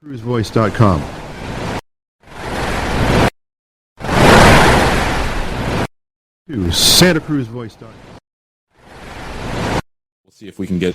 SantaCruzVoice.com. To SantaCruzVoice.com. We'll see if we can get...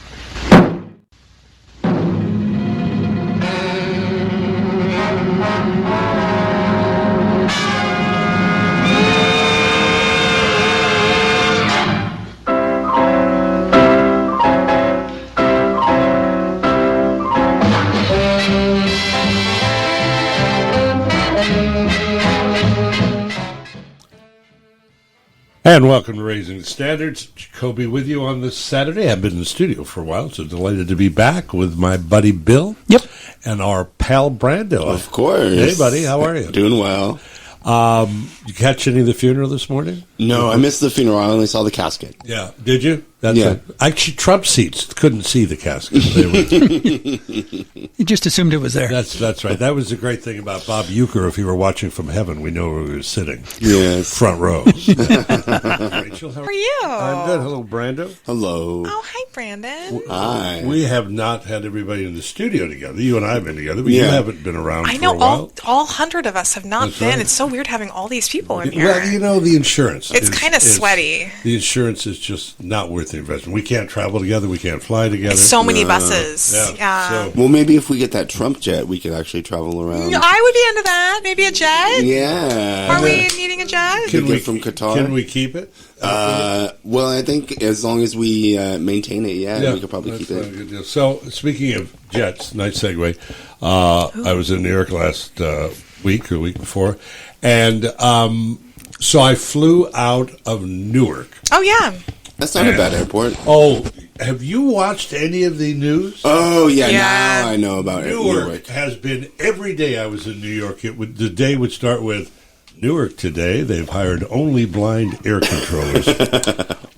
And welcome to Raising the Standards. Jacoby with you on this Saturday. I've been in the studio for a while, so delighted to be back with my buddy Bill. Yep. And our pal Brando. Of course. Hey, buddy. How are you? Doing well. You catch any of the funeral this morning? No, I missed the funeral. I only saw the casket. Yeah. Did you? Yeah. Actually, Trump seats couldn't see the casket. They were... You just assumed it was there. That's right. That was the great thing about Bob Euchre. If he were watching from heaven, we know where he was sitting. Yes. Front row. Rachel, How are you? I'm good. Hello, Brando. Hello. Oh, hi, Brandon. Hi. We have not had everybody in the studio together. You and I have been together, but Yeah. you haven't been around I for know a while. all 100 of us have not That's been. right. It's so weird having all these people in here. Well, you know, the insurance. It's kinda sweaty. The insurance is just not worth the investment. We can't travel together. We can't fly together. So many buses. Yeah. So, Well, maybe if we get that Trump jet, we could actually travel around. I would be into that. Maybe a jet? Yeah. Are we needing a jet? Can we from Qatar? Can we keep it? Well, I think as long as we maintain it, we could probably that's keep a it. good deal. So, speaking of jets, nice segue. I was in New York last week or week before, and so I flew out of Newark. Oh, yeah. That's not a bad airport. Oh, have you watched any of the news? Oh, yeah. Yeah. Now I know about Newark has been, every day I was in New York, the day would start with, Newark today, they've hired only blind air controllers.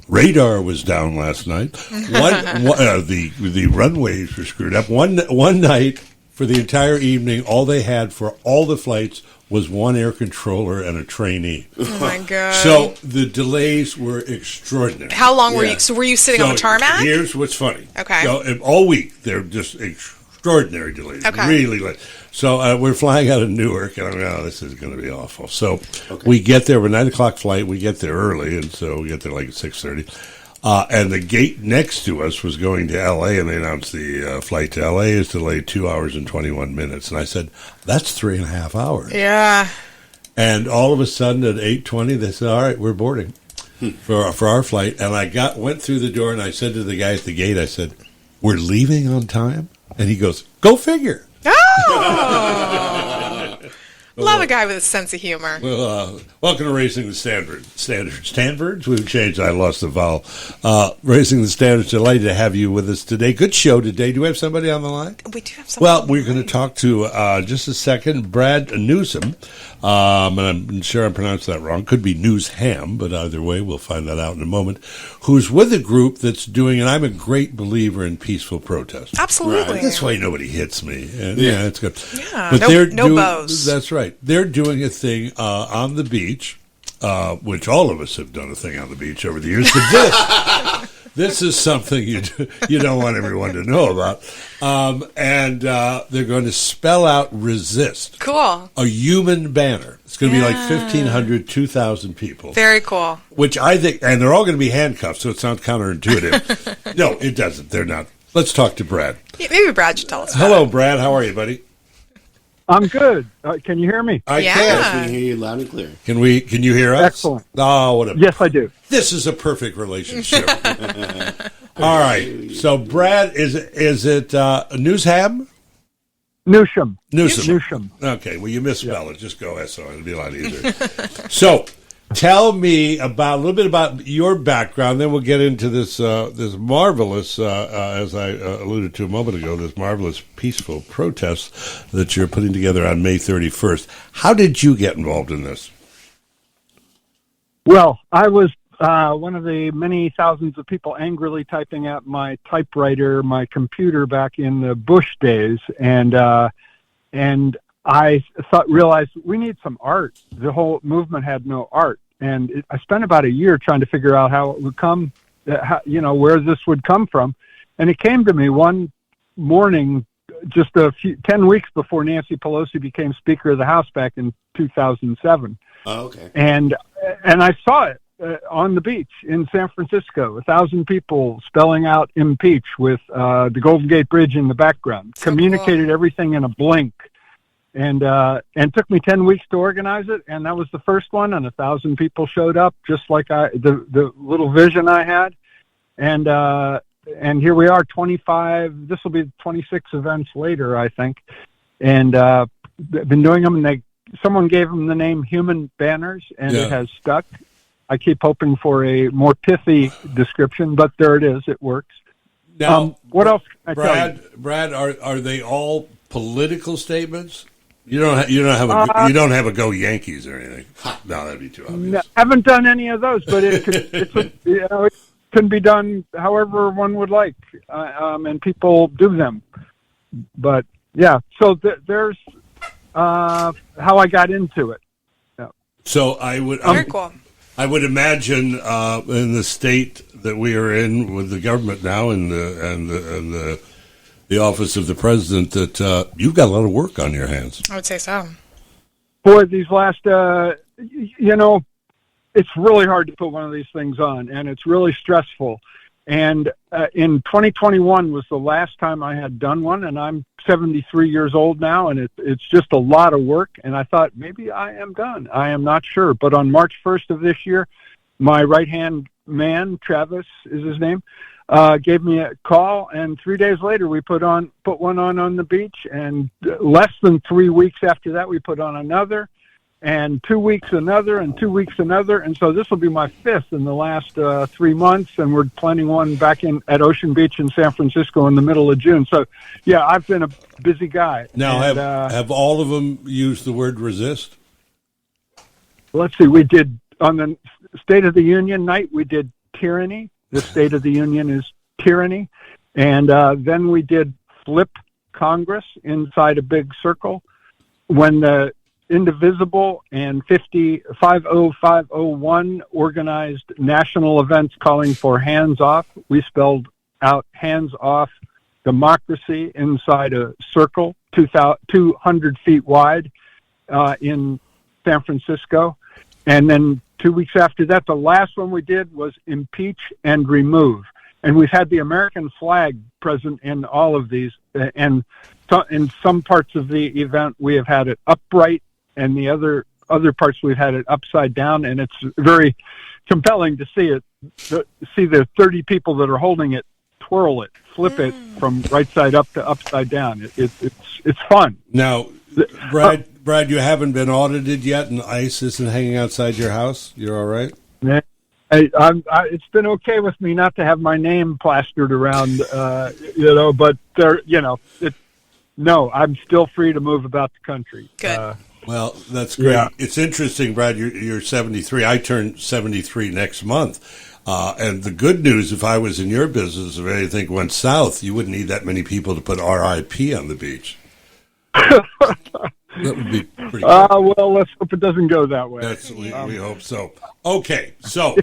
Radar was down last night. The runways were screwed up. One night, for the entire evening, all they had for all the flights was one air controller and a trainee. Oh, my God. So the delays were extraordinary. How long were Yeah. you? So were you sitting on the So tarmac? Here's what's funny. Okay. So, all week, they're just extraordinary delays. Okay. Really late. So we're flying out of Newark, and I'm like, oh, this is going to be awful. So Okay. we get there, we're 9 o'clock flight. We get there early, and so we get there like at 6:30. And the gate next to us was going to L.A., and they announced the flight to L.A. is delayed 2 hours and 21 minutes. And I said, that's 3.5 hours. Yeah. And all of a sudden at 8:20, they said, all right, we're boarding for our flight. And I went through the door, and I said to the guy at the gate, I said, we're leaving on time? And he goes, go figure. Oh! Love a guy with a sense of humor. Well, welcome to Raising the Standards. We've changed. I lost the vowel. Raising the Standards. Delighted to have you with us today. Good show today. Do we have somebody on the line? We do have something. Well, we're going to talk to, just a second, Brad Newsom. And I'm sure I'm pronouncing that wrong. Could be Newsham, but either way, we'll find that out in a moment. Who's with a group that's doing, and I'm a great believer in peaceful protest. Absolutely. Right. That's why nobody hits me. And, yeah, it's good. Yeah, But no- they're no bows. That's right. They're doing a thing on the beach, which all of us have done a thing on the beach over the years. But this is something you don't want everyone to know about. And they're going to spell out resist. Cool. A human banner. It's going to be like 1,500, 2,000 people. Very cool. Which I think, and they're all going to be handcuffed, so it sounds counterintuitive. No, it doesn't. They're not. Let's talk to Brad. Yeah, maybe Brad should tell us. Hello, Brad. How are you, buddy? I'm good. Can you hear me? I Yeah. can. Yes, we can hear you loud and clear. Can you hear us? Excellent. Oh, what a Yes, I do. This is a perfect relationship. All right. So, Brad, is it Newsham? Newsham. Newsom. Newsham. Okay. Well, you misspell it. Just go SO. It'll be a lot easier. So, tell me a little bit about your background. Then we'll get into this marvelous, as I alluded to a moment ago, this marvelous peaceful protest that you're putting together on May 31st. How did you get involved in this? Well, I was one of the many thousands of people angrily typing at my typewriter, my computer back in the Bush days, and I realized we need some art. The whole movement had no art, and I spent about a year trying to figure out how it would come, where this would come from, and it came to me one morning just 10 weeks before Nancy Pelosi became Speaker of the House back in 2007. Oh, okay. And I saw it on the beach in San Francisco, 1,000 people spelling out impeach with the Golden Gate Bridge in the background. So Communicated cool. everything in a blink. And took me 10 weeks to organize it, and that was the first one, and 1,000 people showed up, just like the little vision I had. And here we are, 25. This will be 26 events later, I think. And they've been doing them, and someone gave them the name Human Banners, and Yeah. it has stuck. I keep hoping for a more pithy description, but there it is. It works. Now, What else can I tell you? Brad, are they all political statements? You don't have a go Yankees or anything. No, that'd be too obvious. No, haven't done any of those, but it can be done however one would like, and people do them. But yeah, so there's how I got into it. Yeah. So I would Very cool. I would imagine in the state that we are in with the government now and the office of the president that you've got a lot of work on your hands. I would say so. Boy, these last, it's really hard to put one of these things on, and it's really stressful. And in 2021 was the last time I had done one, and I'm 73 years old now, and it's just a lot of work. And I thought, maybe I am done. I am not sure. But on March 1st of this year, my right-hand man, Travis is his name, gave me a call, and 3 days later we put one on the beach, and less than 3 weeks after that we put on another, and 2 weeks another, and 2 weeks another, and so this will be my fifth in the last 3 months, and we're planning one back at Ocean Beach in San Francisco in the middle of June. So yeah, I've been a busy guy. Now, and, have all of them used the word resist? let's see, we did on the State of the Union night, we did tyranny. The State of the Union is tyranny. And then we did flip Congress inside a big circle. When the Indivisible and 50501 organized national events calling for hands off, we spelled out hands off democracy inside a circle 200 feet wide in San Francisco. And then 2 weeks after that, the last one we did was impeach and remove. And we've had the American flag present in all of these. And so in some parts of the event, we have had it upright, and the other parts we've had it upside down. And it's very compelling to see it, see the 30 people that are holding it twirl it, flip it from right side up to upside down. It's fun. Now, Brad, you haven't been audited yet, and ICE isn't hanging outside your house? You're all right? It's been okay with me not to have my name plastered around, but no, I'm still free to move about the country. Good. Well, that's great. Yeah. It's interesting, Brad, you're 73. I turn 73 next month. And the good news, if I was in your business, if anything went south, you wouldn't need that many people to put RIP on the beach. That would be pretty good. Well, let's hope it doesn't go that way. We hope so. Okay, so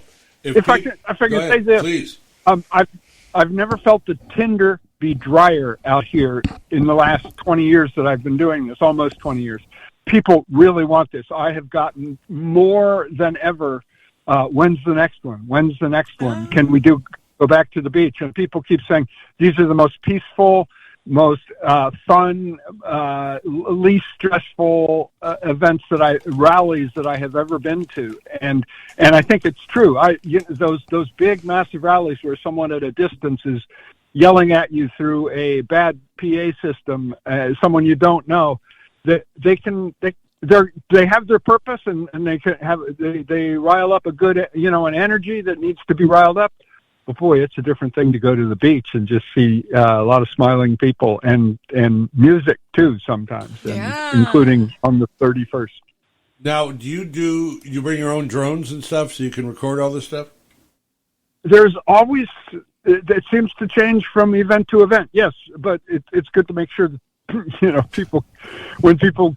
if I can say this, please. I've never felt the tinder be drier out here in the last 20 years that I've been doing this, almost 20 years. People really want this. I have gotten more than ever. When's the next one? When's the next one? Can we go back to the beach? And people keep saying these are the most peaceful, most fun, least stressful rallies that I have ever been to, and I think it's true. Those big, massive rallies where someone at a distance is yelling at you through a bad PA system, someone you don't know, that they have their purpose, and they rile up a good an energy that needs to be riled up. But boy, it's a different thing to go to the beach and just see a lot of smiling people and music too sometimes, including on the 31st. Now, do you bring your own drones and stuff so you can record all this stuff? There's always, it seems to change from event to event, yes, but it's good to make sure that, when people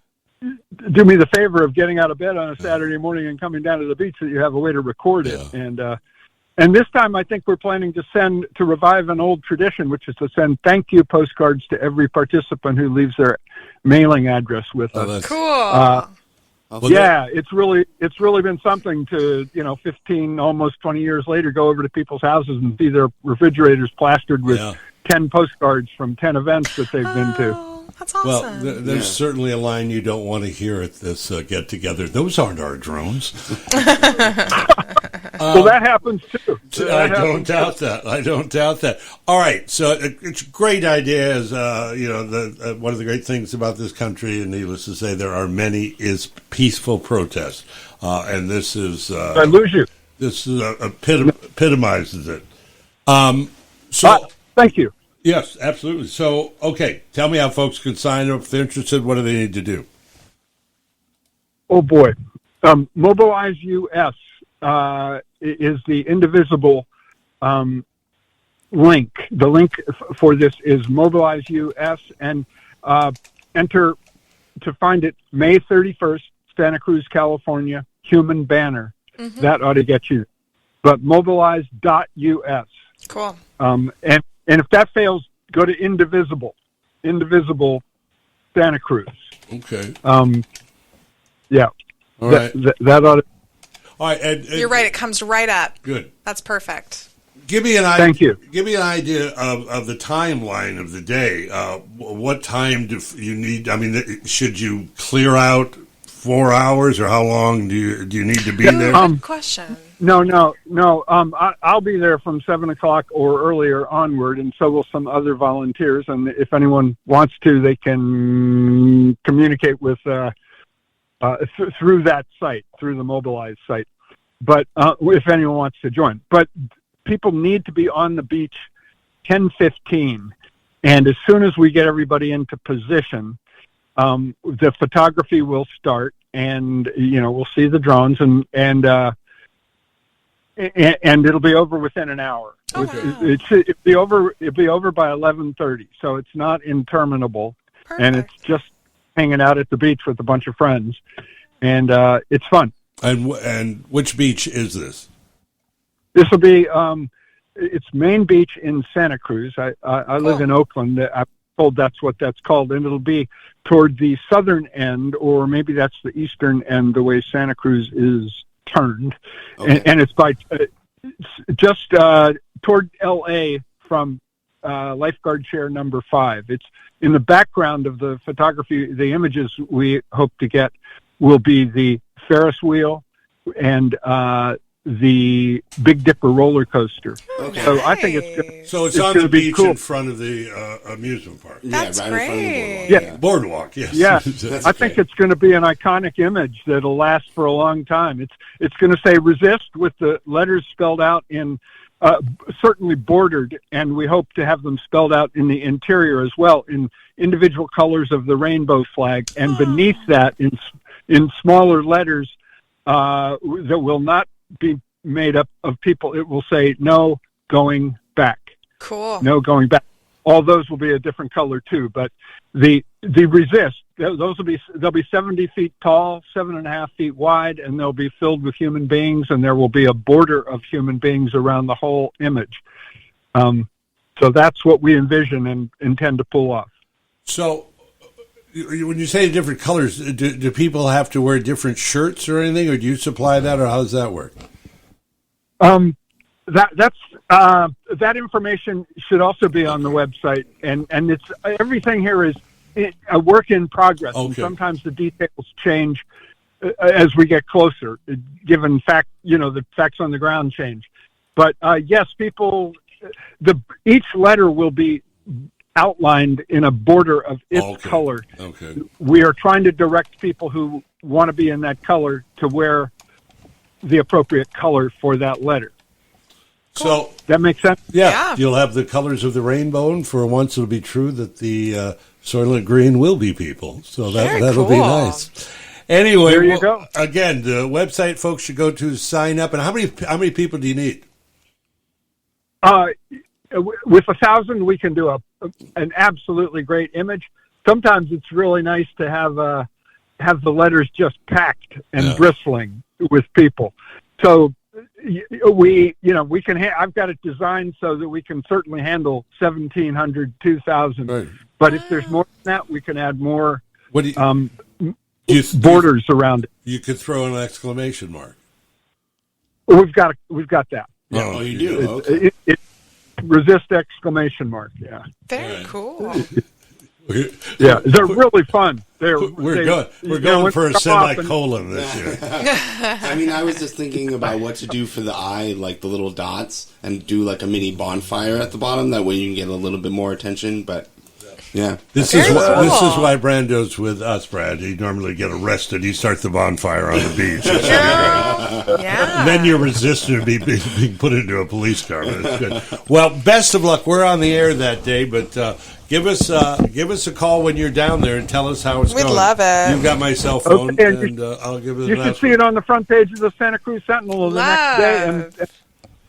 do me the favor of getting out of bed on a Saturday morning and coming down to the beach, that you have a way to record it. And this time, I think we're planning to revive an old tradition, which is to send thank you postcards to every participant who leaves their mailing address with us. Cool. Well, Yeah, it's really been something to 15, almost 20 years later, go over to people's houses and see their refrigerators plastered with 10 postcards from 10 events that they've been to. Oh, that's Well, awesome. there's certainly a line you don't want to hear at this get-together. Those aren't our drones. Well, that happens too. I don't doubt that. All right, so it's a great idea. As one of the great things about this country, and needless to say, there are many, is peaceful protest, and this is I lose you. this is epitomizes it. So Thank you. yes, absolutely. So okay, tell me how folks can sign up if they're interested. What do they need to do? Oh boy, Mobilize US is the indivisible link. The link for this is Mobilize US, and enter to find it May 31st, Santa Cruz, California, Human Banner. That ought to get you. But mobilize.us. Cool. And if that fails, go to Indivisible Santa Cruz. Okay. Yeah. All right. That ought to. All right. And You're right. It comes right up. Good. That's perfect. Give me an idea. Thank you. Give me an idea of the timeline of the day. What time do you need? I mean, should you clear out 4 hours, or how long do you need to be there? Good question. No. I'll be there from 7 o'clock or earlier onward, and so will some other volunteers. And if anyone wants to, they can communicate with through that site, through the Mobilize site. But if anyone wants to join, but people need to be on the beach 10:15, and as soon as we get everybody into position, the photography will start, and we'll see the drones, and it'll be over within an hour. Oh, wow. It'll be over by 11:30, so it's not interminable, and it's just hanging out at the beach with a bunch of friends, and it's fun. And which beach is this? This will be it's Main Beach in Santa Cruz. I live in Oakland. I'm told that's what that's called, and it'll be toward the southern end, or maybe that's the eastern end, the way Santa Cruz is turned. Okay. And it's by just toward L.A. from lifeguard chair number 5. It's in the background of the photography. The images we hope to get will be the Ferris wheel and the Big Dipper roller coaster. Okay. So I think it's gonna, So it's It's on gonna the be beach cool. in front of the amusement park. That's right in front of the great. boardwalk. Boardwalk, yes. Yeah, That's I think okay. it's going to be an iconic image that'll last for a long time. It's going to say resist with the letters spelled out in, certainly bordered, and we hope to have them spelled out in the interior as well in individual colors of the rainbow flag, and beneath that in smaller letters that will not be made up of people. It will say no going back. Cool. No going back. All those will be a different color too, but the resist, they'll be 70 feet tall, 7.5 feet wide, and they'll be filled with human beings, and there will be a border of human beings around the whole image. So that's what we envision and intend to pull off. So when you say different colors, do people have to wear different shirts or anything, or do you supply that, or how does that work? That information should also be on the website, and it's everything here is a work in progress. And Okay. sometimes the details change as we get closer, given the facts on the ground change. But yes, each letter will be outlined in a border of its Okay. color. Okay. We are trying to direct people who want to be in that color to wear the appropriate color for that letter. So, That makes sense? Yeah. you'll have the colors of the rainbow, and for once it'll be true that the Soylent Green will be people. So Very that'll be cool. nice. Anyway, There you go. Again, the website folks should go to sign up. And how many people do you need? With 1,000, we can do an absolutely great image. Sometimes it's really nice to have the letters just packed and bristling with people. So we can. I've got it designed so that we can certainly handle 1,700, 2,000. Right. But if there's more than that, we can add more What do you, borders around it. You could throw an exclamation mark. We've got that. Oh, you do? Okay. It resist exclamation mark. Yeah. Very cool. Yeah, they're really fun. We're going for a semicolon this year. I mean, I was just thinking about what to do for the eye, like the little dots, and do like a mini bonfire at the bottom. That way you can get a little bit more attention. But yeah, This is why Brando's with us, Brad. He'd normally get arrested. He starts the bonfire on the beach. Yeah. Then you're resistant to being put into a police car. But it's good. Well, best of luck. We're on the air that day, but give us a call when you're down there and tell us how it's We'd going. love it. You've got my cell phone, Okay, and I'll give it you an should see it on the front page of the Santa Cruz Sentinel the next day.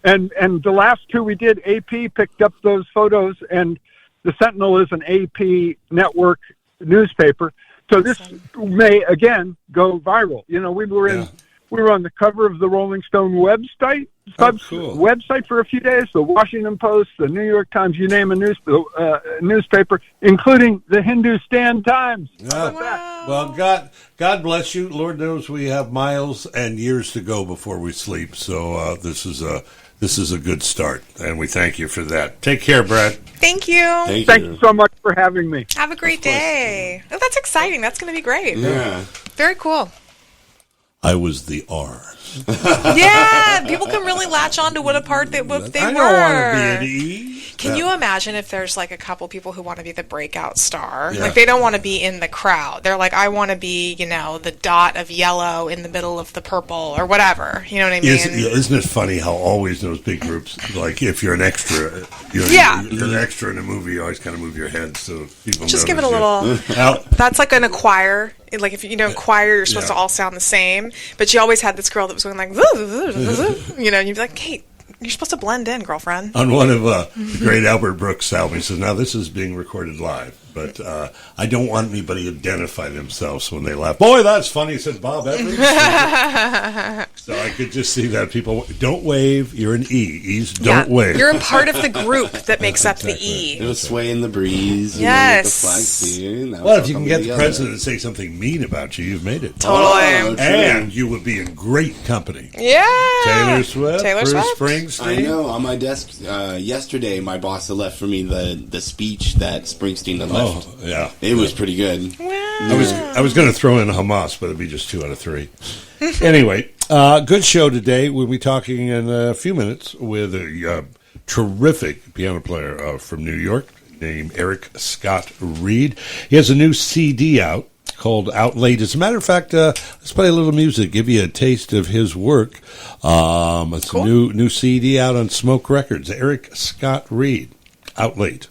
And the last two we did, AP picked up those photos, and the Sentinel is an AP network newspaper. So this may again go viral. You know, we were on the cover of the Rolling Stone website website for a few days. The Washington Post, the New York Times, you name a newspaper, including the Hindustan Times. Yeah. Well, God bless you. Lord knows we have miles and years to go before we sleep. So this is a good start, and we thank you for that. Take care, Brad. Thank you. Thank you so much for having me. Have a great day. Oh, that's exciting. That's going to be great. yeah. Very cool. I was the R. Yeah, people can really latch on to what a part they were. I don't want to be an E. Can you imagine if there's like a couple people who want to be the breakout star? Yeah. Like they don't want to be in the crowd. They're like, I want to be, the dot of yellow in the middle of the purple or whatever. You know what I mean? Isn't it funny how always those big groups, like if you're an extra, you're an extra in a movie, you always kind of move your head so people just give it a notice you. little. That's like in a choir. Like if choir, you're supposed to all sound the same. But you always had this girl that was going like, and you'd be like, Kate, you're supposed to blend in, girlfriend. On one of the great Albert Brooks albums, he says, now this is being recorded live, but I don't want anybody to identify themselves when they laugh. Boy, that's funny, said Bob Evans. So I could just see that people, don't wave, you're an E. E's don't wave. You're a part of the group that makes up the E. It'll sway in the breeze. Yes. The flag well, if you can get the president to say something mean about you, you've made it. Totally. And you would be in great company. Yeah. Taylor Swift, Bruce Swift. Springsteen. I know. On my desk yesterday, my boss had left for me the speech that Springsteen had left. Oh, yeah. It was pretty good. Wow. I was going to throw in Hamas, but it'd be just 2 out of 3. Anyway, good show today. We'll be talking in a few minutes with a terrific piano player from New York named Eric Scott Reed. He has a new CD out called Out Late. As a matter of fact, let's play a little music, give you a taste of his work. It's cool. A new CD out on Smoke Records. Eric Scott Reed, Out Late.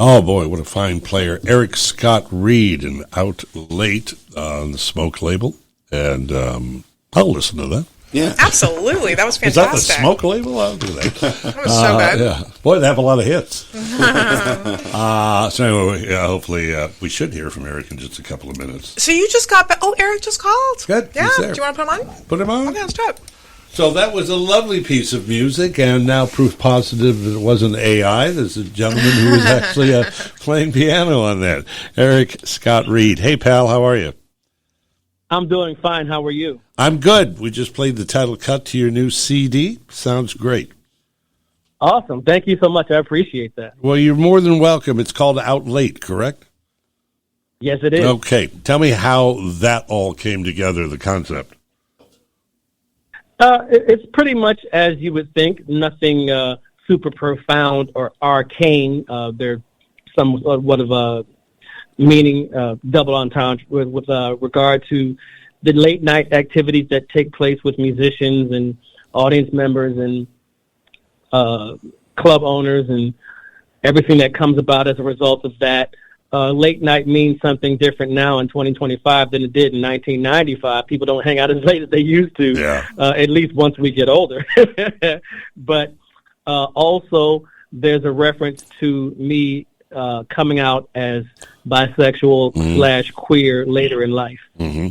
Oh, boy, what a fine player. Eric Scott Reed, and Out Late on the Smoke label. And I'll listen to that. Yeah. Absolutely. That was Is that fantastic. the Smoke label? I'll do that. That was so good. Yeah. Boy, they have a lot of hits. So anyway, hopefully we should hear from Eric in just a couple of minutes. So you just got back. Oh, Eric just called. Good. Yeah. He's Do there. you want to put him on? Put him on. Okay, let's do it. So that was a lovely piece of music, and now proof positive that it wasn't AI. There's a gentleman who was actually playing piano on that. Eric Scott Reed. Hey, pal, how are you? I'm doing fine. How are you? I'm good. We just played the title cut to your new CD. Sounds great. Awesome. Thank you so much. I appreciate that. Well, you're more than welcome. It's called Out Late, correct? Yes, it is. Okay. Tell me how that all came together, the concept. It's pretty much as you would think. Nothing super profound or arcane. There's somewhat of a meaning, double entendre with regard to the late night activities that take place with musicians and audience members and club owners and everything that comes about as a result of that. Late night means something different now in 2025 than it did in 1995. People don't hang out as late as they used to, at least once we get older. But also, there's a reference to me coming out as bisexual / queer later in life. Mm-hmm.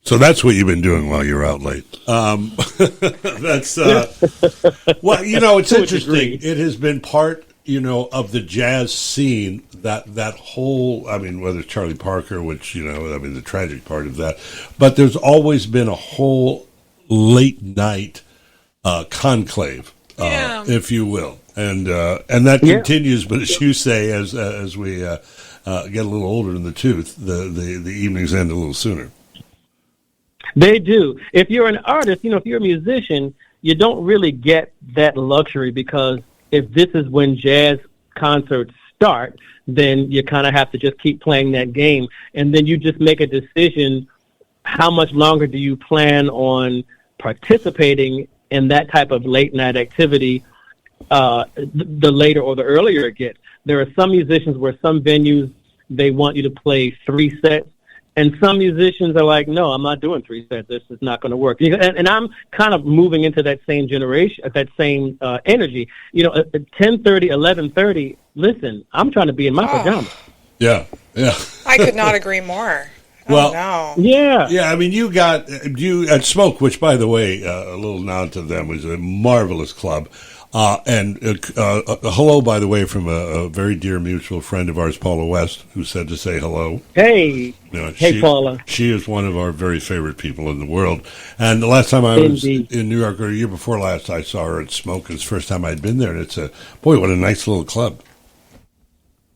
So that's what you've been doing while you're out late. That's well, it's interesting. It has been part, of the jazz scene, that whole, whether it's Charlie Parker, which, the tragic part of that, but there's always been a whole late night conclave, if you will. And that continues, but as you say, as we get a little older in the tooth, the evenings end a little sooner. They do. If you're an artist, if you're a musician, you don't really get that luxury, because if this is when jazz concerts start, then you kind of have to just keep playing that game. And then you just make a decision, how much longer do you plan on participating in that type of late night activity, the later or the earlier it gets. There are some musicians where some venues, they want you to play 3 sets. And some musicians are like, no, I'm not doing 3 sets. This is not going to work. And I'm kind of moving into that same generation, that same energy. At 10:30, 11:30, listen, I'm trying to be in my pajamas. Yeah. I could not agree more. Well, no. Yeah. Yeah, you at Smoke, which, by the way, a little nod to them, was a marvelous club. And hello, by the way, from a very dear mutual friend of ours, Paula West, who said to say hello. Hey. Hey, Paula. She is one of our very favorite people in the world. And the last time I was in New York, or a year before last, I saw her at Smoke. It was the first time I'd been there. And it's boy, what a nice little club.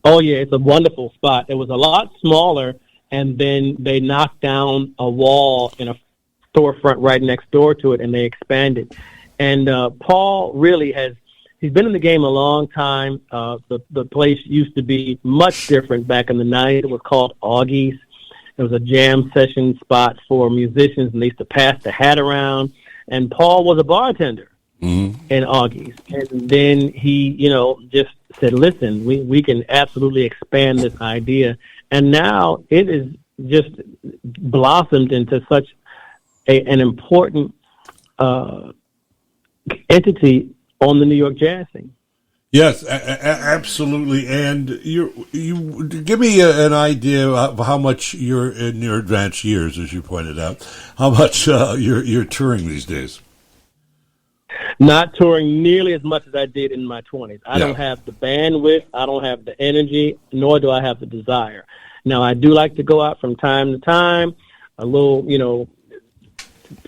Oh, yeah, it's a wonderful spot. It was a lot smaller, and then they knocked down a wall in a storefront right next door to it, and they expanded. And Paul really he's been in the game a long time. The place used to be much different back in the 90s. It was called Augie's. It was a jam session spot for musicians, and they used to pass the hat around. And Paul was a bartender in Augie's. And then he, just said, listen, we can absolutely expand this idea. And now it is just blossomed into such an important entity on the New York jazz scene. Yes, absolutely. And you give me an idea of how much you're in your advanced years, as you pointed out. How much you're touring these days? Not touring nearly as much as I did in my 20s. I don't have the bandwidth, I don't have the energy, nor do I have the desire. Now, I do like to go out from time to time, a little,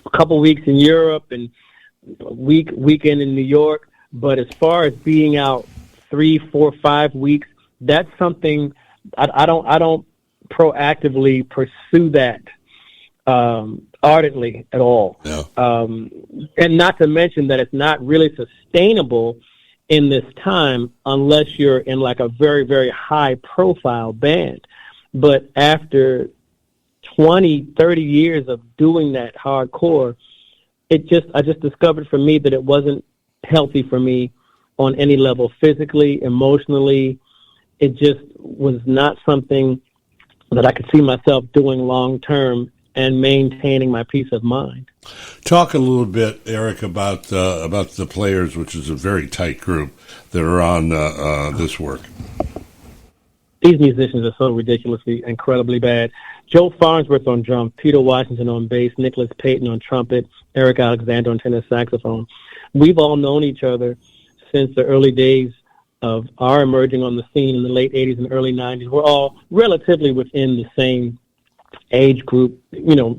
a couple weeks in Europe and weekend in New York. But as far as being out 3, 4, 5 weeks, that's something I don't proactively pursue that ardently at all. Yeah. And not to mention that it's not really sustainable in this time unless you're in like a very, very high profile band. But after 20, 30 years of doing that hardcore, I just discovered for me that it wasn't healthy for me on any level, physically, emotionally, it just was not something that I could see myself doing long term and maintaining my peace of mind. Talk a little bit, Eric, about the Players, which is a very tight group that are on this work. These musicians are so ridiculously, incredibly bad. Joe Farnsworth on drums, Peter Washington on bass, Nicholas Payton on trumpet, Eric Alexander on tenor saxophone. We've all known each other since the early days of our emerging on the scene in the late 80s and early 90s. We're all relatively within the same age group. You know,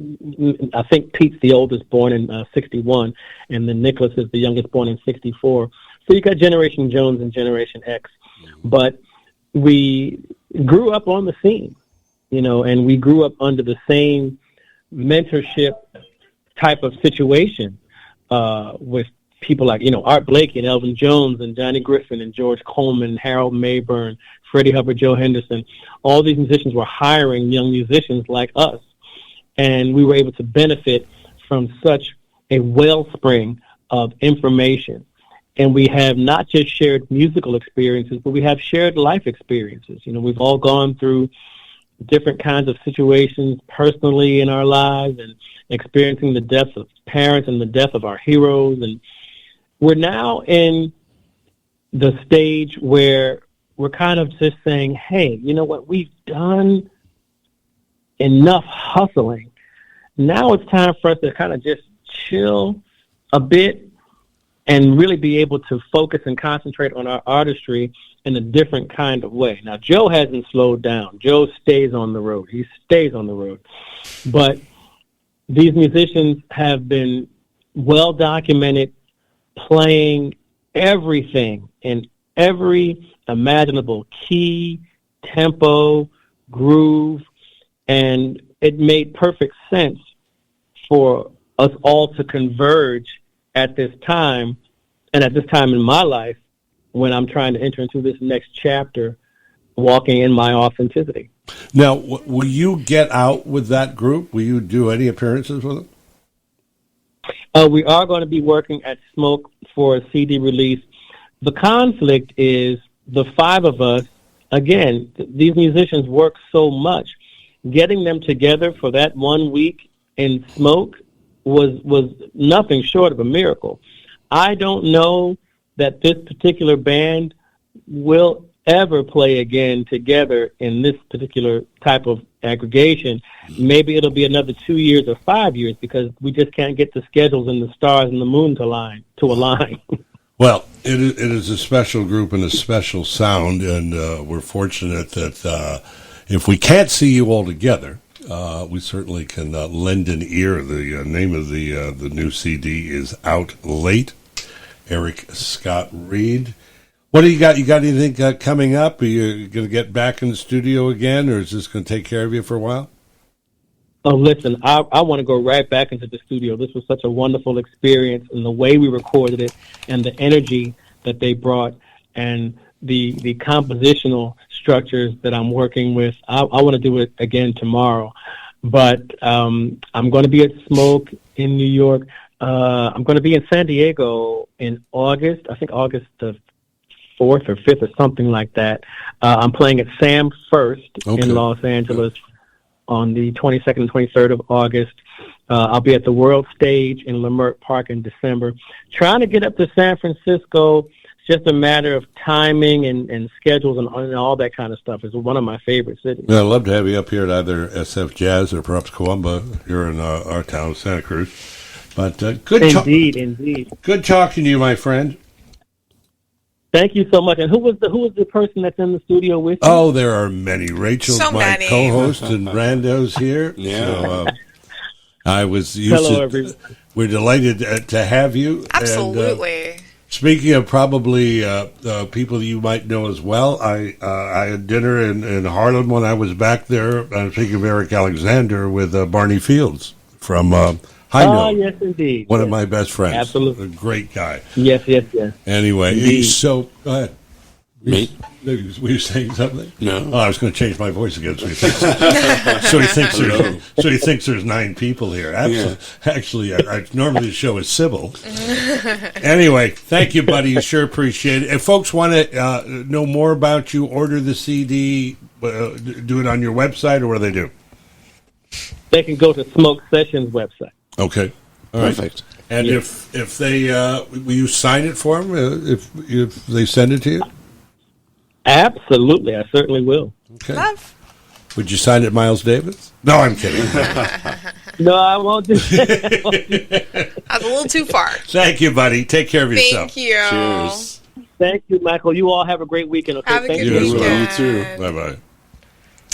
I think Pete's the oldest, born in 61, and then Nicholas is the youngest, born in 64. So you got Generation Jones and Generation X. But we grew up on the scene, you know, and we grew up under the same mentorship type of situation with people like, you know, Art Blakey and Elvin Jones and Johnny Griffin and George Coleman, Harold Mayburn, Freddie Hubbard, Joe Henderson. All these musicians were hiring young musicians like us, and we were able to benefit from such a wellspring of information. And we have not just shared musical experiences, but we have shared life experiences. You know, we've all gone through different kinds of situations personally in our lives and experiencing the deaths of parents and the death of our heroes. And we're now in the stage where we're kind of just saying, hey, you know what, we've done enough hustling. Now it's time for us to kind of just chill a bit and really be able to focus and concentrate on our artistry in a different kind of way. Now, Joe hasn't slowed down. Joe stays on the road. He stays on the road. But these musicians have been well documented, playing everything in every imaginable key, tempo, groove, and it made perfect sense for us all to converge at this time, and at this time in my life when I'm trying to enter into this next chapter, walking in my authenticity. Now, will you get out with that group? Will you do any appearances with them? We are going to be working at Smoke for a CD release. The conflict is the five of us, again, these musicians work so much. Getting them together for that 1 week in Smoke was nothing short of a miracle. I don't know that this particular band will ever play again together in this particular type of aggregation. Maybe it'll be another 2 years or 5 years because we just can't get the schedules and the stars and the moon to align. Well, it is a special group and a special sound, and we're fortunate that if we can't see you all together, we certainly can lend an ear. The name of the new CD is Out Late. Eric Scott Reed. What do you got? You got anything coming up? Are you going to get back in the studio again, or is this going to take care of you for a while? Oh, listen, I want to go right back into the studio. This was such a wonderful experience, and the way we recorded it, and the energy that they brought, and the compositional structures that I'm working with. I want to do it again tomorrow. But I'm going to be at Smoke in New York. I'm going to be in San Diego in August. I think August the 4th or 5th or something like that. I'm playing at Sam First in Los Angeles on the 22nd and 23rd of August. I'll be at the World Stage in Leimert Park in December. Trying to get up to San Francisco. It's just a matter of timing and schedules and all that kind of stuff. It's one of my favorite cities. Yeah, I'd love to have you up here at either SF Jazz or perhaps Kawamba here in our town, Santa Cruz. But indeed. Good talking to you, my friend. Thank you so much. And who was the person that's in the studio with you? Oh, there are many. Rachel's so my many. co-host, and Rando's here. Yeah. So, I was used Hello, to. everyone. We're delighted to have you. Absolutely. And, speaking of probably people you might know as well, I had dinner in Harlem when I was back there. I'm speaking of Eric Alexander with Barney Fields from High Note. Oh, yes, indeed. One yes. of my best friends. Absolutely. A great guy. Yes. Anyway, Indeed. so go ahead. Me? Were you saying something? No. Oh, I was going to change my voice again. So he thinks, so he thinks there's 9 people here. Actually, normally the show is Sybil. Anyway, thank you, buddy. You sure appreciate it. If folks want to know more about you, order the CD, do it on your website, or what do they do? They can go to Smoke Sessions website. Okay. All right. Perfect. And if they will you sign it for them if they send it to you? Absolutely, I certainly will. Okay. Love. Would you sign it, Miles Davis? No, I'm kidding. No, I won't do that. That's a little too far. Thank you, buddy. Take care of yourself. Thank you. Cheers. Thank you, Michael. You all have a great weekend. Okay, Have a thank good you. You weekend. as well. You too. Bye bye.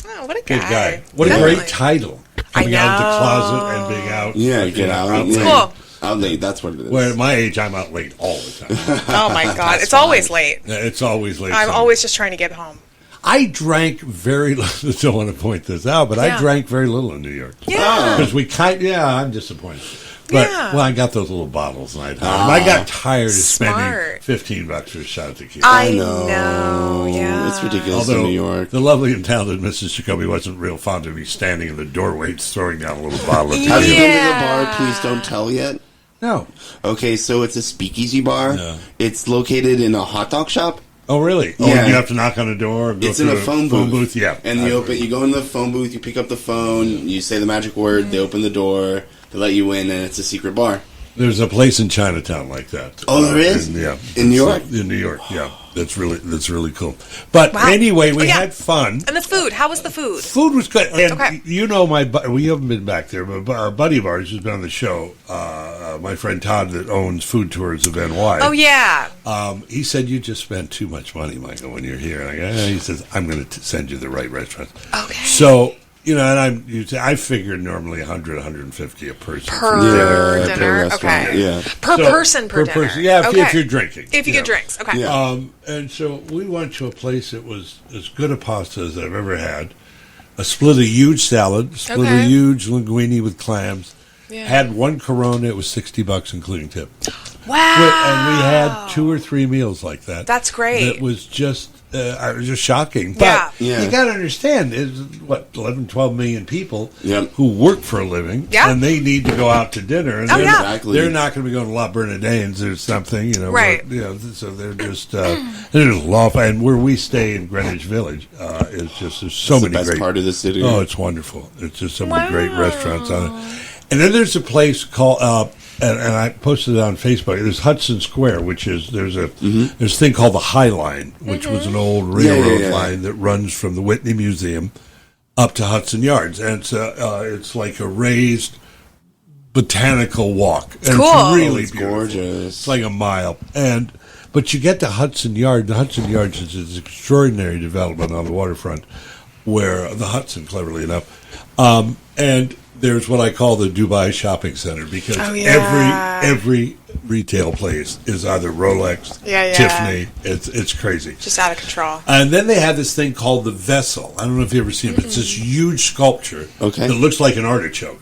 Oh, what a Good guy. guy. What a Definitely. great title. Coming out of the closet and being out. Yeah, get out. late. Cool. Out late. That's what it is. Where at my age, I'm out late all the time. Oh my God, That's it's always fine. late. It's always late. I'm always just trying to get home. I drank very little. I don't want to point this out, but I Yeah. drank very little in New York. Yeah. Because I'm disappointed. But, Yeah. well, I got those little bottles, and I got tired of spending Smart. $15 for a shot of tequila. I know. know. Yeah. It's ridiculous Although in New York. the lovely and talented Mrs. Jacoby wasn't real fond of me standing in the doorway throwing down a little bottle of tequila. Have you been to the Yeah. bar Please Don't Tell yet? No. Okay, so it's a speakeasy bar. Yeah. It's located in a hot dog shop. Oh, really? Oh, Yeah. and you have to knock on a door? Or go It's in through a phone booth. Yeah. And you go into the phone booth, you pick up the phone, you say the magic word, they open the door, they let you in, and it's a secret bar. There's a place in Chinatown like that. Oh, there is? Yeah. In New York? In New York, yeah. That's really cool. But Wow. anyway, we Oh, yeah. had fun. And the food. How was the food? Food was good, and Okay. you know we haven't been back there, but a buddy of ours who's been on the show, my friend Todd that owns Food Tours of NY. Oh yeah. He said you just spend too much money, Michael, when you're here. And I go, he says I'm going to send you the right restaurant. Okay. So and I figured normally 100, 150 a person Per Yeah, dinner. per restaurant, Okay. yeah. Per So, person per dinner. Yeah, Okay. if you're drinking. If you know. get drinks. Okay. Yeah. And so we went to a place that was as good a pasta as I've ever had. Split a huge salad, split a Okay. huge linguine with clams. Yeah. Had one Corona. It was $60 including tip. Wow. And we had 2 or 3 meals like that. That's great. That was just shocking. Yeah. But Yeah. you got to understand, is 11, 12 million people Yep. who work for a living, Yeah. and they need to go out to dinner. And Oh, they're, yeah. Exactly. they're not going to be going to La Bernardains or something, Right. so they're just lawful. And where we stay in Greenwich Village, is just there's so It's many the best great part of the city. Oh, it's wonderful. It's just so many great Wow. restaurants on it. And then there's a place called, and I posted it on Facebook. There's Hudson Square, which is there's a thing called the High Line, which was an old railroad yeah. line that runs from the Whitney Museum up to Hudson Yards, and it's like a raised botanical walk. And Cool. It's really It's beautiful. gorgeous. It's like a mile, but you get to Hudson Yard. The Hudson Yards is this extraordinary development on the waterfront, where the Hudson, cleverly enough, and there's what I call the Dubai Shopping Center because Oh, yeah. every retail place is either Rolex, Yeah, yeah. Tiffany. It's crazy. Just out of control. And then they have this thing called the Vessel. I don't know if you've ever seen it, but it's this huge sculpture Okay. that looks like an artichoke.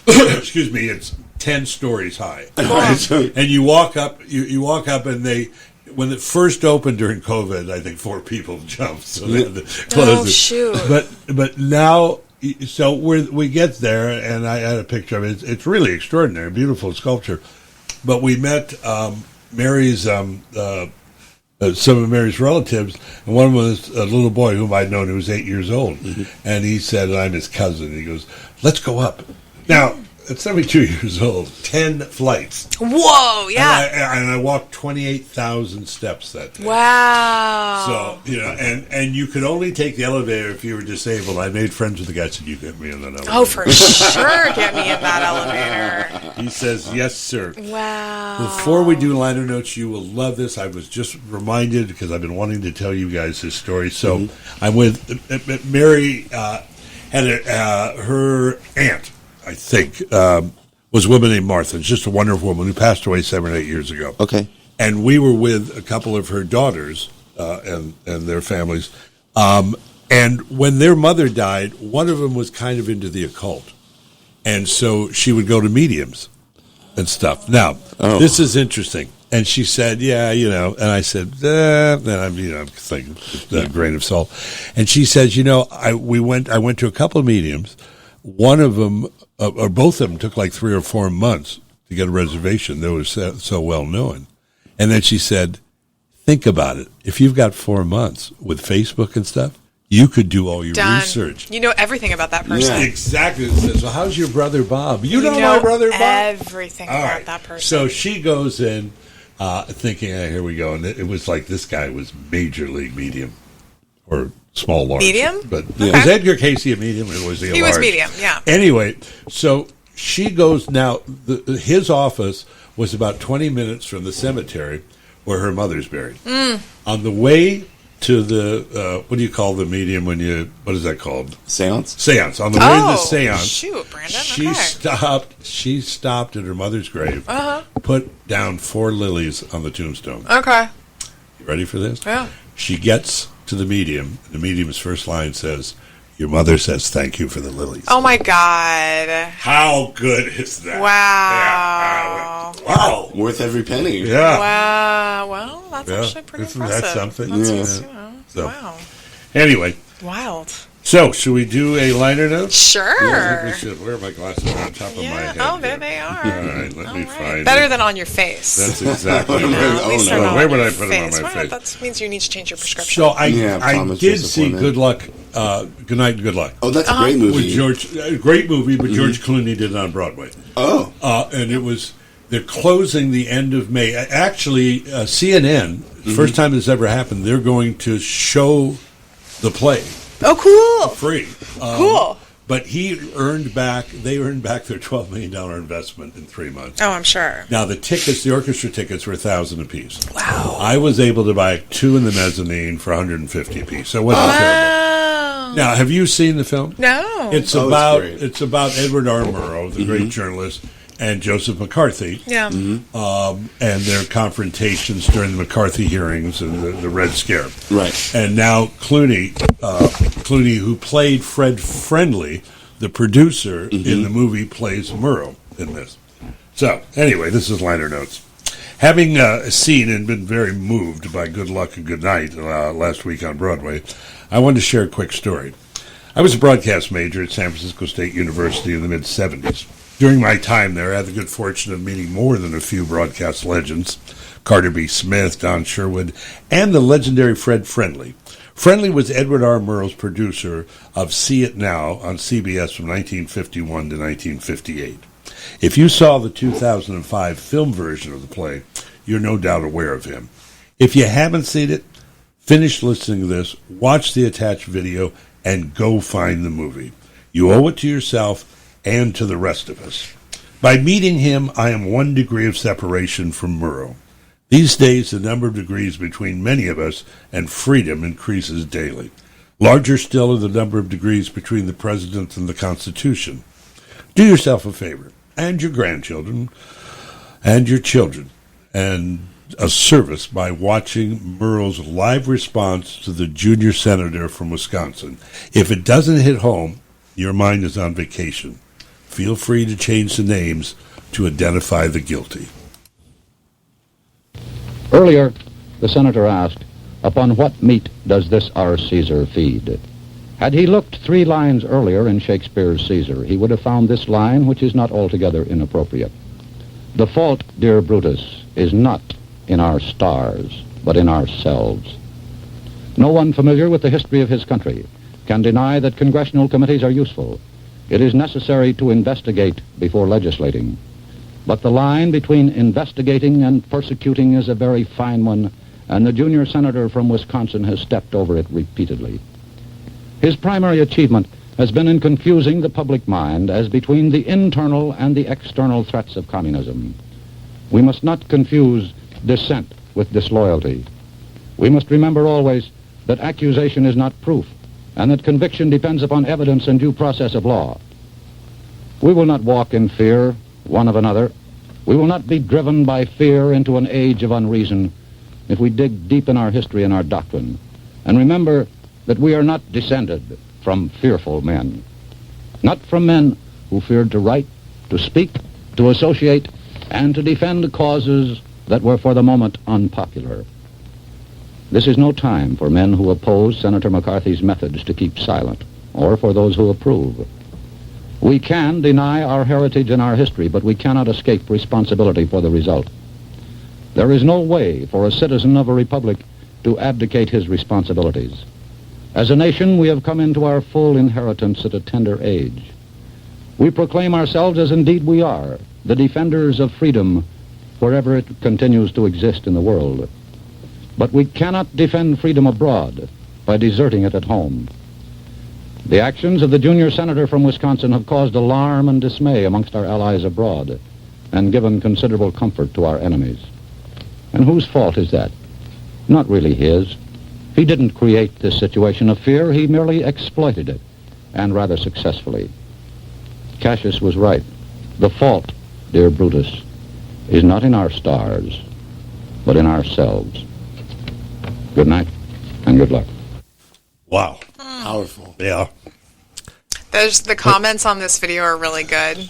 Excuse me, it's 10 stories high. And you walk up, you walk up, and when it first opened during COVID, I think 4 people jumped, so they had to close Oh, it. shoot. But now, so we get there, and I had a picture of it. It's really extraordinary, beautiful sculpture. But we met Mary's some of Mary's relatives, and one was a little boy whom I'd known who was 8 years old, and he said, "I'm his cousin." He goes, "Let's go up." Now, at 72 years old, 10 flights. Whoa. Yeah. And I walked 28,000 steps that day. Wow. So, and you could only take the elevator if you were disabled. I made friends with the guy and said, "You get me in that elevator." Oh, for sure. Get me in that elevator. He says, "Yes, sir." Wow. Before we do liner notes, you will love this. I was just reminded because I've been wanting to tell you guys this story. So I'm with Mary. Had her aunt, I think, was a woman named Martha. It's just a wonderful woman who passed away 7 or 8 years ago. Okay. And we were with a couple of her daughters and their families. And when their mother died, one of them was kind of into the occult. And so she would go to mediums and stuff. Now, this is interesting. And she said, yeah, and I said, and I'm, thinking a grain of salt. And she says, I went to a couple of mediums. One of them, or both of them, took like 3 or 4 months to get a reservation. They were so well known. And then she said, think about it. If you've got 4 months with Facebook and stuff, you could do all your Done. Research. You know everything about that person. Yeah. Exactly. It says, well, how's your brother Bob? You know my brother Bob? Everything all about right. that person. So she goes in thinking, here we go. And it was like this guy was major league medium or small large. Medium? But Okay. was Edgar Casey a medium or was he a He large? was medium, yeah. Anyway, so she goes now. His office was about 20 minutes from the cemetery where her mother's buried. On the way to the what do you call the medium when you what is that called? Seance. Seance. On the way to the Oh, seance, shoot, Brandon. she Okay. stopped at her mother's grave, Uh-huh. put down 4 lilies on the tombstone. Okay. You ready for this? Yeah. She gets to the medium. The medium's first line says, "Your mother says thank you for the lilies." Oh my God. How good is that? Wow. Yeah. Wow. Worth every penny. Yeah. Wow. Well, that's Yeah. actually pretty Isn't impressive. that something? That's Yeah. just, So- wow. Anyway, Wild. so should we do a liner note? Sure. Yeah, I think we should. Where are my glasses on top of my Yeah. head? Oh, there here? they are. All right, let me All right. find Better it. than on your face. That's exactly You know, right. at least no. they're not Where on would your I put them on face. my Well, face? that means you need to change your prescription. So I Thomas did see disappointed. Good Luck, Good Night, Good Luck. Oh, that's a great movie. With George, great movie, but George Clooney did it on Broadway. Oh. And it was, they're closing the end of May. Actually, CNN, first time this ever happened, they're going to show the play Oh, cool. free. Cool. But they earned back their $12 million investment in 3 months. Oh, I'm sure. Now, the orchestra tickets were $1,000 apiece. Wow. I was able to buy 2 in the mezzanine for $150 apiece, so it wasn't terrible. Wow. Now, have you seen the film? No. It's Oh, it's about great. Edward R. Murrow, the great journalist, and Joseph McCarthy, Yeah. and their confrontations during the McCarthy hearings and the Red Scare. Right. And now Clooney, who played Fred Friendly, the producer in the movie, plays Murrow in this. So, anyway, this is liner notes. Having seen and been very moved by Good Luck and Good Night last week on Broadway, I wanted to share a quick story. I was a broadcast major at San Francisco State University in the mid-'70s. During my time there, I had the good fortune of meeting more than a few broadcast legends, Carter B. Smith, Don Sherwood, and the legendary Fred Friendly. Friendly was Edward R. Murrow's producer of See It Now on CBS from 1951 to 1958. If you saw the 2005 film version of the play, you're no doubt aware of him. If you haven't seen it, finish listening to this, watch the attached video, and go find the movie. You owe it to yourself and to the rest of us. By meeting him, I am 1 degree of separation from Murrow. These days, the number of degrees between many of us and freedom increases daily. Larger still are the number of degrees between the President and the Constitution. Do yourself a favor, and your grandchildren, and your children, and a service by watching Murrow's live response to the junior senator from Wisconsin. If it doesn't hit home, your mind is on vacation. Feel free to change the names to identify the guilty. Earlier, the senator asked, "Upon what meat does this our Caesar feed?" Had he looked 3 lines earlier in Shakespeare's Caesar, he would have found this line, which is not altogether inappropriate. "The fault, dear Brutus, is not in our stars, but in ourselves." No one familiar with the history of his country can deny that congressional committees are useful. It is necessary to investigate before legislating. But the line between investigating and persecuting is a very fine one, and the junior senator from Wisconsin has stepped over it repeatedly. His primary achievement has been in confusing the public mind as between the internal and the external threats of communism. We must not confuse dissent with disloyalty. We must remember always that accusation is not proof, and that conviction depends upon evidence and due process of law. We will not walk in fear one of another. We will not be driven by fear into an age of unreason if we dig deep in our history and our doctrine, and remember that we are not descended from fearful men, not from men who feared to write, to speak, to associate, and to defend causes that were for the moment unpopular. This is no time for men who oppose Senator McCarthy's methods to keep silent, or for those who approve. We can deny our heritage and our history, but we cannot escape responsibility for the result. There is no way for a citizen of a republic to abdicate his responsibilities. As a nation, we have come into our full inheritance at a tender age. We proclaim ourselves, as indeed we are, the defenders of freedom wherever it continues to exist in the world. But we cannot defend freedom abroad by deserting it at home. The actions of the junior senator from Wisconsin have caused alarm and dismay amongst our allies abroad and given considerable comfort to our enemies. And whose fault is that? Not really his. He didn't create this situation of fear. He merely exploited it, and rather successfully. Cassius was right. The fault, dear Brutus, is not in our stars, but in ourselves. Good night, and good luck. Wow. Powerful. Yeah. There's the comments on this video are really good.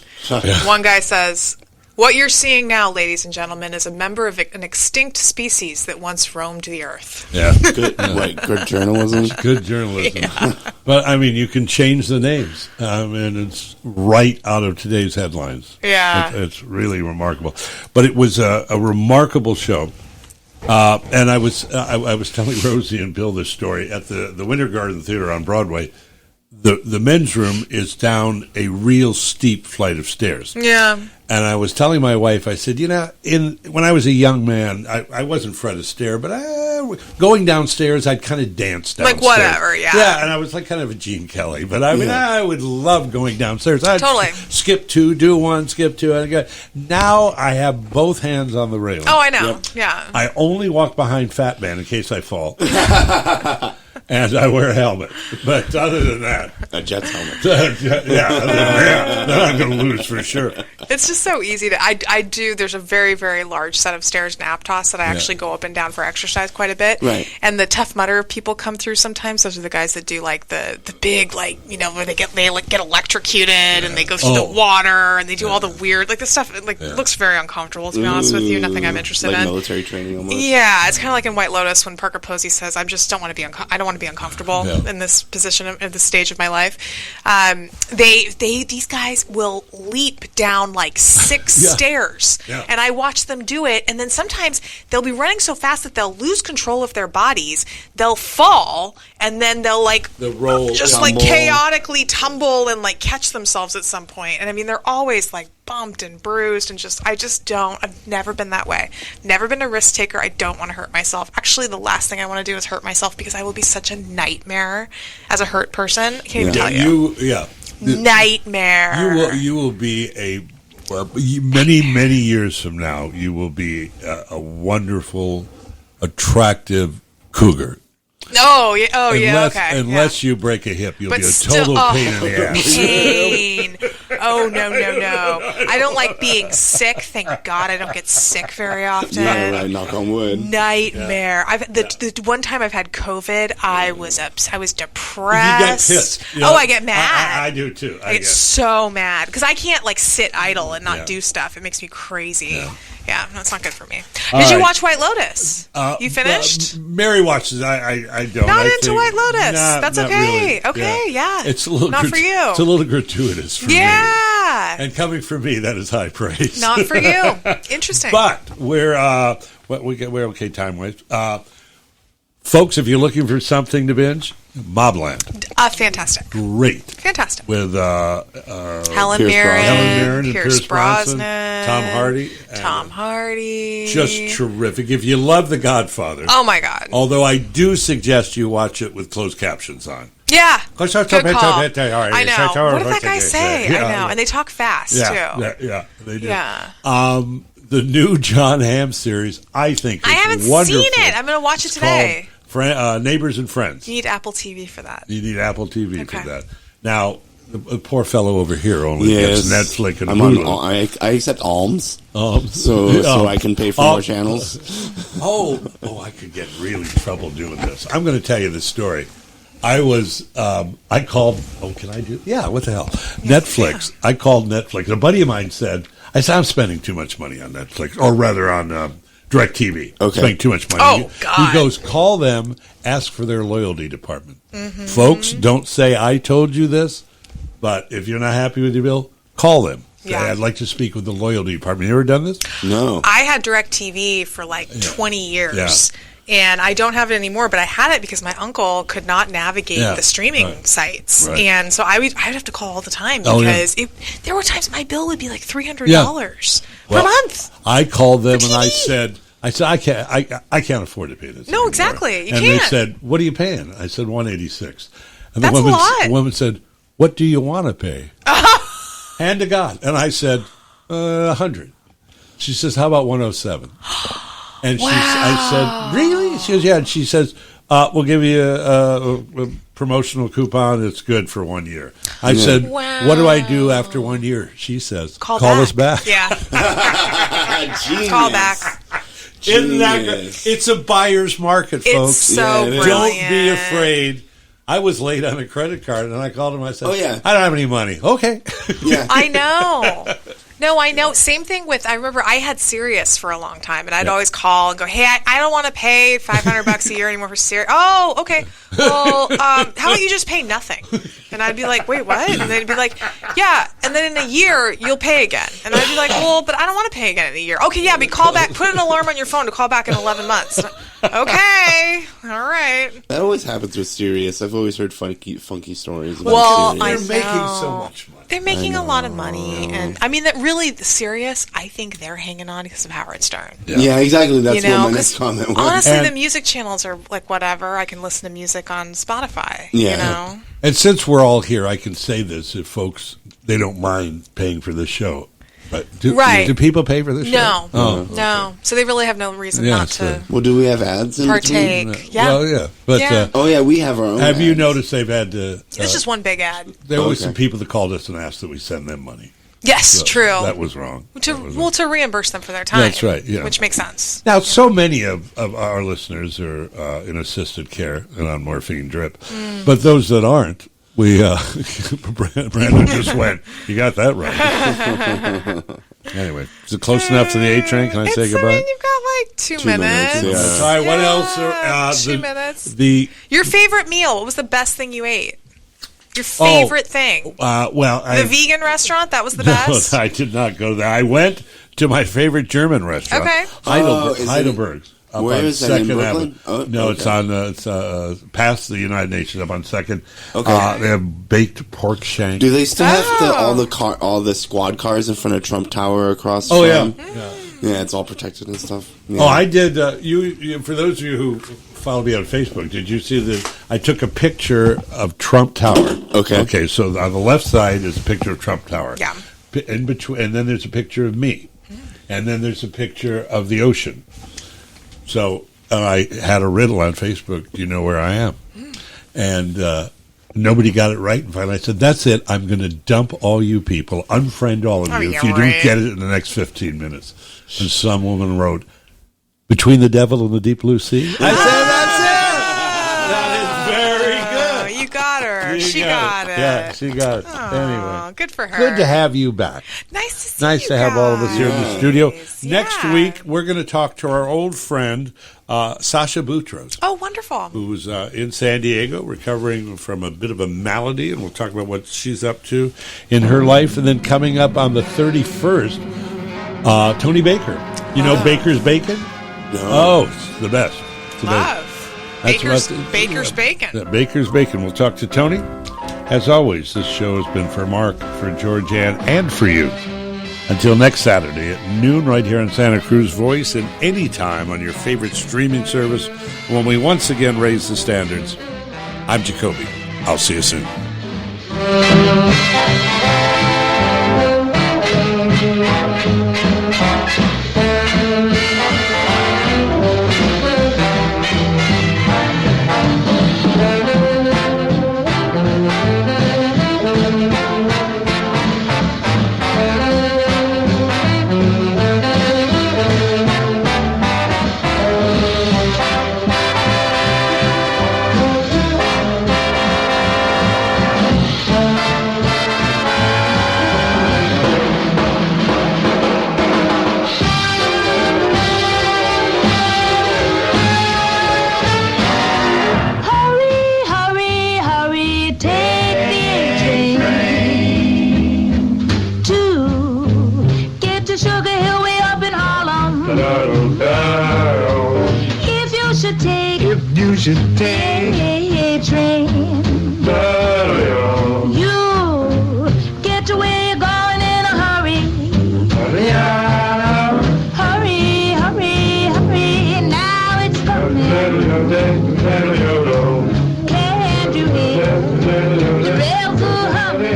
One guy says, "What you're seeing now, ladies and gentlemen, is a member of an extinct species that once roamed the earth." Yeah. Good, good journalism. Good journalism. But, I mean, you can change the names, and it's right out of today's headlines. Yeah. It's really remarkable. But it was a remarkable show. And I was telling Rosie and Bill this story at the Winter Garden Theater on Broadway. The men's room is down a real steep flight of stairs. Yeah. And I was telling my wife, I said, when I was a young man, I wasn't Fred Astaire, but going downstairs, I'd kind of dance downstairs. Like whatever, yeah. Yeah, and I was like kind of a Gene Kelly, but I mean, I would love going downstairs. I'd Totally. skip two, do one, skip two. And now I have both hands on the railing. Oh, I know. Yep. Yeah. I only walk behind Fat Man in case I fall. And I wear a helmet. But other than that... A Jets helmet. Then I'm going to lose for sure. It's just so easy to. I do. There's a very, very large set of stairs in Aptos that I actually go up and down for exercise quite a bit. Right. And the Tough Mudder people come through sometimes. Those are the guys that do like the big, like, where they get electrocuted and they go through the water and they do all the weird, like the stuff. Like it looks very uncomfortable, to be honest with you. Nothing I'm interested like in. Military training almost. Yeah, it's kind of like in White Lotus when Parker Posey says, "I just don't want to be. I don't want to be uncomfortable in this position at this stage of my life." These guys will leap down like 6 stairs, and I watch them do it. And then sometimes they'll be running so fast that they'll lose control of their bodies. They'll fall, and then they'll roll, just tumble. like chaotically tumble and like catch themselves at some point. And I mean, they're always like bumped and bruised, and I've never been that way. Never been a risk taker. I don't want to hurt myself. Actually, the last thing I want to do is hurt myself because I will be such a nightmare as a hurt person. I can't even tell you. Nightmare. You will be many years from now, you will be a wonderful, attractive cougar. Unless you break a hip, you'll be a total pain in the ass. Pain. Oh, no. I don't like being sick. Thank God I don't get sick very often. Yeah, right. Knock on wood. Nightmare. The one time I've had COVID, I was depressed. You get pissed. I get mad. I do too. I get so mad because I can't like sit idle and not do stuff. It makes me crazy. Yeah, no, it's not good for me. Did you watch White Lotus? You finished? Mary watches. I don't. Not into White Lotus. That's okay. Really. Okay, yeah. It's a little not for you. It's a little gratuitous for me. And coming from me, that is high praise. Not for you. Interesting. But we're okay time-wise. Folks, if you're looking for something to binge, Mobland. Fantastic. Great. Fantastic. With Helen Pierce Mirren, and Pierce Brosnan, Tom Hardy. Just terrific. If you love The Godfather. Oh, my God. Although I do suggest you watch it with closed captions on. Yeah. Good call. I know. What did that guy say? Yeah. I know. And they talk fast, too. Yeah, they do. Yeah. The new John Hamm series, I think, is I haven't wonderful. seen it. I'm going to watch it today. Neighbors and Friends. You need Apple TV for that. You need Apple TV for that. Now, the poor fellow over here only gets Netflix and I'm Hulu. I accept alms, so I can pay for more channels. I could get really in trouble doing this. I'm going to tell you this story. I called, can I do? Yeah, what the hell? Netflix. I called Netflix. A buddy of mine said, I'm spending too much money on Netflix, or rather on DirecTV. Okay. Spending too much money. Oh, God. He goes, call them, ask for their loyalty department. Folks, don't say I told you this, but if you're not happy with your bill, call them. Say, Yeah. I'd like to speak with the loyalty department. You ever done this? No. I had DirecTV for like 20 years. Yeah. And I don't have it anymore, but I had it because my uncle could not navigate Yeah. the streaming Right. sites. Right. And so I would have to call all the time Oh, yeah. because there were times my bill would be like $300 Well, per month. I called them For and I TV. said I can't afford to pay this. No, anymore. exactly. You and they can't. said, "What are you paying?" I said, $186. And That's a lot. the woman said, "What do you want to pay?" Hand to God. And I said, 100. She says, "How about 107?" And I said, "Really?" She goes, "Yeah." And she says, "We'll give you a promotional coupon. It's good for 1 year." I said, "What do I do after 1 year?" She says, "Call us back." Yeah. Genius. Call back. Isn't that Genius. great? It's a buyer's market, It's folks. so Yeah, it is. brilliant. Don't be afraid. I was late on a credit card, and I called him. I said, Oh, yeah. I don't have any money." Okay. Yeah. I know. No, I know. Same thing with, I remember I had Sirius for a long time, and I'd always call and go, "Hey, I don't want to pay $500 a year anymore for Sirius." "Oh, okay. Well, how about you just pay nothing?" And I'd be like, "Wait, what?" And they'd be like, "Yeah, and then in a year, you'll pay again." And I'd be like, "Well, but I don't want to pay again in a year." "Okay, yeah, but call back, put an alarm on your phone to call back in 11 months. "Okay, all right." That always happens with Sirius. I've always heard funky stories about Well, Sirius. They're I making know. so much money. They're making a lot of money, and I mean that really Sirius. I think they're hanging on because of Howard Stern. Yeah, exactly. That's You know, what my 'cause next comment was. honestly, And- the music channels are like whatever. I can listen to music on Spotify. Yeah. You know, And since we're all here, I can say this: if folks they don't mind paying for this show, but do people pay for this no, show? no. So they really have no reason Yeah, not so- to Well, do we have ads in between? partake. Yeah, Well, yeah. But Yeah. Oh, yeah, we have our own have you ads. noticed they've had to? it's just one big ad. There was Okay. some people that called us and asked that we send them money. Yes, So true. That was wrong. That was wrong. To reimburse them for their time. That's right, yeah. which makes sense. Now, so many of our listeners are in assisted care and on morphine drip, but those that aren't, we Brandon just went. You got that right. Anyway, is it close enough to the A train? Can I say It's, goodbye? I mean, you've got like 2 2 minutes, minutes. yeah. All right. What Yeah, else? 2 minutes. The Your favorite meal? What was the best thing you ate? Your favorite thing? well, The vegan restaurant? That was the No, best? I did not go there. I went to my favorite German restaurant, Okay. Oh, is it- Heidelberg's. Up Where on is that, in 2nd Brooklyn? Avenue. Oh, No, okay. it's past the United Nations up on 2nd. Okay. They have baked pork shank. Do they still have Oh. all the squad cars in front of Trump Tower across? Oh, yeah. from? Yeah, it's all protected and stuff. Yeah. Oh, I did. You for those of you who follow me on Facebook, did you see that I took a picture of Trump Tower? Okay. Okay. So on the left side is a picture of Trump Tower. Yeah. In between, and then there's a picture of me, and then there's a picture of the ocean. So I had a riddle on Facebook. Do you know where I am? And nobody got it right. And finally, I said, "That's it. I'm going to dump all you people, unfriend all of Oh, you yeah, if you right. don't get it in the next 15 minutes." And some woman wrote, "Between the devil and the deep blue sea." I said, "That's it. That is very Oh, good." you got her. You She got it. Yeah, she got it. Oh, Anyway, good for her. good to have you back. Nice to see Nice you to have all of us here in the guys. studio. Yeah. Next week, we're going to talk to our old friend, Sasha Boutros, Oh, wonderful. who's in San Diego recovering from a bit of a malady, and we'll talk about what she's up to in her life. And then coming up on the 31st, Tony Baker. You know Baker's Bacon? No. Oh, it's the best. It's the best. Love. That's Baker's, what- Baker's Bacon. Yeah, Baker's Bacon. We'll talk to Tony. As always, this show has been for Mark, for Georgianne, and for you. Until next Saturday at noon right here on Santa Cruz Voice and anytime on your favorite streaming service when we once again raise the standards. I'm Jacoby. I'll see you soon. should take a train. You get to where you're going in a hurry. Hurry, hurry, hurry. Now it's coming. Can't you hear the rails go humming?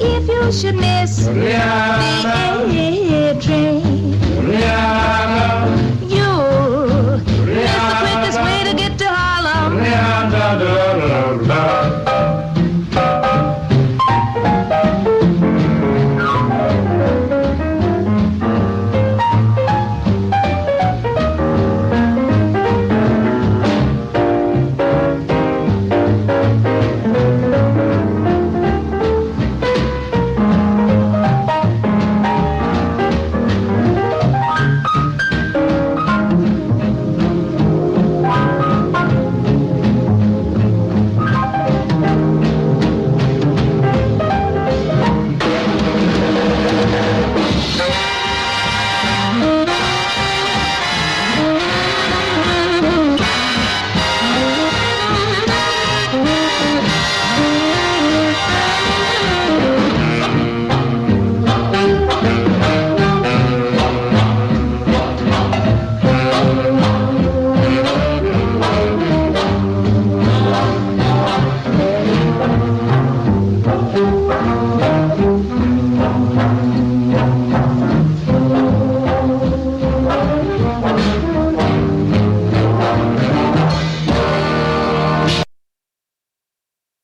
If you should miss the